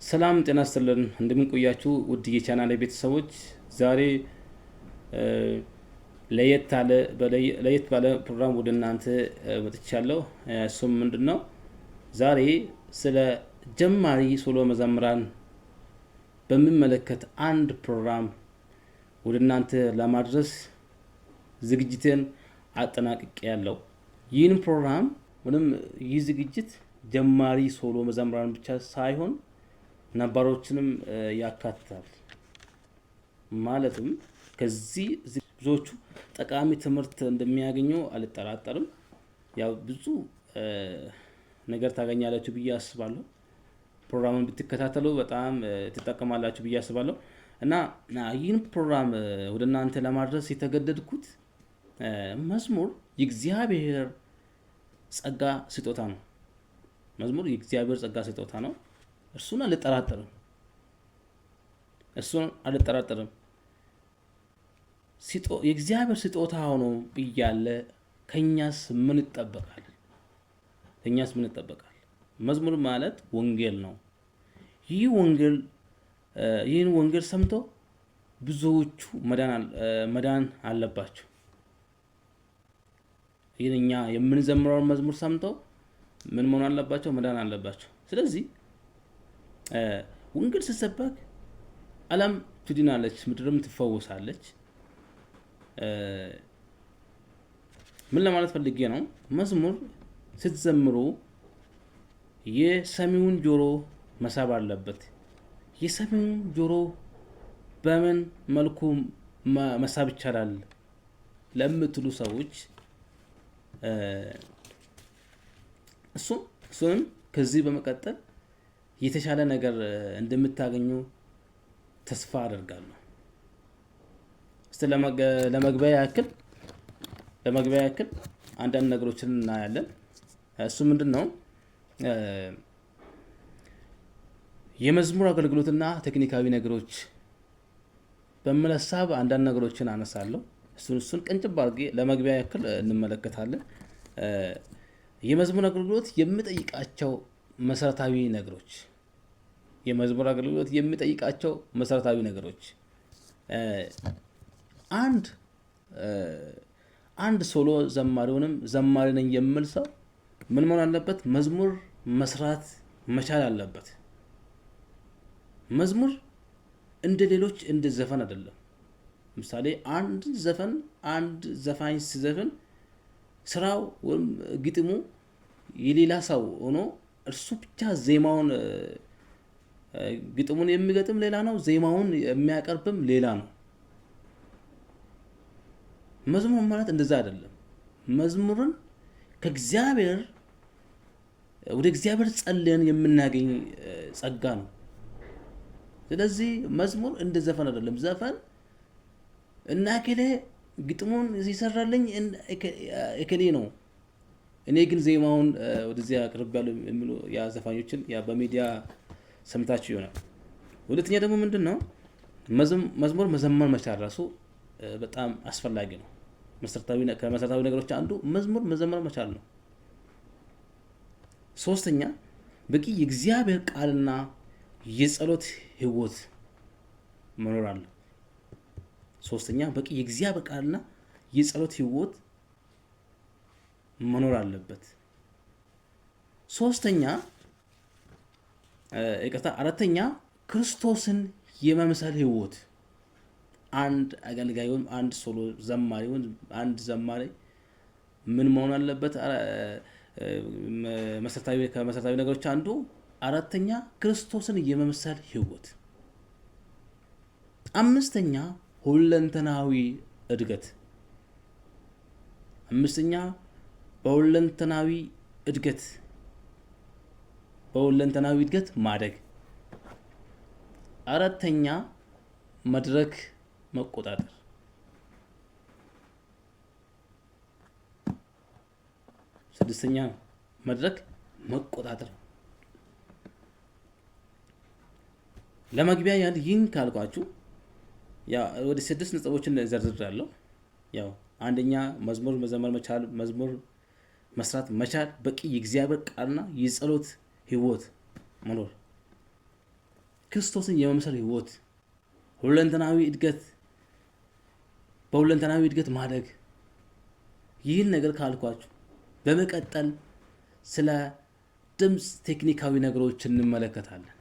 ሰላም ጤና ይስጥልን እንደምን ቆያችሁ ውድ የቻናሌ ቤተሰቦች። ዛሬ ለየት ባለ ፕሮግራም ወደ እናንተ መጥቻለሁ። እሱም ምንድነው? ዛሬ ስለ ጀማሪ ሶሎ መዘምራን በሚመለከት አንድ ፕሮግራም ወደ እናንተ ለማድረስ ዝግጅትን አጠናቅቄያለሁ። ይህን ፕሮግራም ይህ ዝግጅት ጀማሪ ሶሎ መዘምራን ብቻ ሳይሆን ነባሮችንም ያካትታል። ማለትም ከዚህ ብዙዎቹ ጠቃሚ ትምህርት እንደሚያገኙ አልጠራጠርም። ያው ብዙ ነገር ታገኛላችሁ ብዬ አስባለሁ። ፕሮግራሙን ብትከታተሉ በጣም ትጠቀማላችሁ ብዬ አስባለሁ። እና ይህን ፕሮግራም ወደ እናንተ ለማድረስ የተገደድኩት መዝሙር የእግዚአብሔር ጸጋ ስጦታ ነው። መዝሙር የእግዚአብሔር ጸጋ ስጦታ ነው። እሱን አልጠራጠርም። የእግዚአብሔር ስጦታ ሆኖ እያለ ከኛስ ምን ይጠበቃል? መዝሙር ማለት ወንጌል ነው። ይህን ወንጌል ሰምቶ ብዙዎቹ መዳን አለባቸው። ይህን እኛ የምንዘምረውን መዝሙር ሰምተው ምን መሆን አለባቸው? መዳን አለባቸው። ስለዚህ ወንጌል ሲሰበክ ዓለም ትድናለች፣ ምድርም ትፈወሳለች። ምን ለማለት ፈልጌ ነው? መዝሙር ስትዘምሩ የሰሚውን ጆሮ መሳብ አለበት። የሰሚውን ጆሮ በምን መልኩ መሳብ ይቻላል ለምትሉ ሰዎች እሱንም ከዚህ በመቀጠል የተሻለ ነገር እንደምታገኙ ተስፋ አደርጋለሁ። እስቲ ለመግቢያ ያክል አንዳንድ ነገሮችን እናያለን። እሱ ምንድነው? የመዝሙር አገልግሎትና ቴክኒካዊ ነገሮች በሚል ሀሳብ አንዳንድ ነገሮችን አነሳለሁ። እሱን ቀንጭብ አድርጌ ለመግቢያ ያክል እንመለከታለን። የመዝሙር አገልግሎት የሚጠይቃቸው መሰረታዊ ነገሮች አንድ ሶሎ ዘማሪ ነኝ የሚል ሰው ምን መሆን አለበት? መዝሙር መስራት መቻል አለበት። መዝሙር እንደ ሌሎች እንደ ዘፈን አይደለም። ምሳሌ አንድ ዘፋኝ ሲዘፍን ስራው ወይም ግጥሙ የሌላ ሰው ሆኖ እርሱ ብቻ ዜማውን ግጥሙን የሚገጥም ሌላ ነው፣ ዜማውን የሚያቀርብም ሌላ ነው። መዝሙር ማለት እንደዛ አይደለም። መዝሙርን ወደ እግዚአብሔር ጸልየን የምናገኝ ጸጋ ነው። ስለዚህ መዝሙር እንደ ዘፈን አይደለም። ዘፈን እና እከሌ ግጥሙን ሲሰራልኝ እከሌ ነው፣ እኔ ግን ዜማውን ወደዚያ አቅርቤያለሁ የሚሉ ያ ዘፋኞችን በሚዲያ ሰምታችሁ ይሆናል። ሁለተኛ ደግሞ ምንድነው? መዝሙር መዘመር መቻል ራሱ በጣም አስፈላጊ ነው። ከመሰረታዊ ነገሮች አንዱ መዝሙር መዘመር መቻል ነው። ሶስተኛ በቂ የእግዚአብሔር ቃልና የጸሎት ህይወት መኖር አለ። አለበት። አራተኛ ክርስቶስን የመምሰል ህይወት። አንድ አገልጋይ ወይም አንድ ሶሎ ዘማሪ ወይም አንድ ዘማሪ ምን መሆን አለበት? ከመሰረታዊ ነገሮች አንዱ አራተኛ ክርስቶስን የመምሰል ህይወት። አምስተኛ ሁለንተናዊ እድገት። በሁለንተናዊ እድገት ማደግ። አራተኛ መድረክ መቆጣጠር። ስድስተኛ መድረክ መቆጣጠር። ለመግቢያ ይህን ካልኳችሁ ወደ 6 ነጥቦችን ዘርዝሬያለሁ። አንደኛ መዝሙር መዘመር መቻል፣ መዝሙር መስራት መቻል፣ በቂ የእግዚአብሔር ቃልና የጸሎት ህይወት መኖር። ክርስቶስን የመምሰል ህይወት፣ ሁለንተናዊ እድገት፣ በሁለንተናዊ እድገት ማደግ። ይህን ነገር ካልኳችሁ በመቀጠል ስለ ድምፅ ቴክኒካዊ ነገሮችን እንመለከታለን።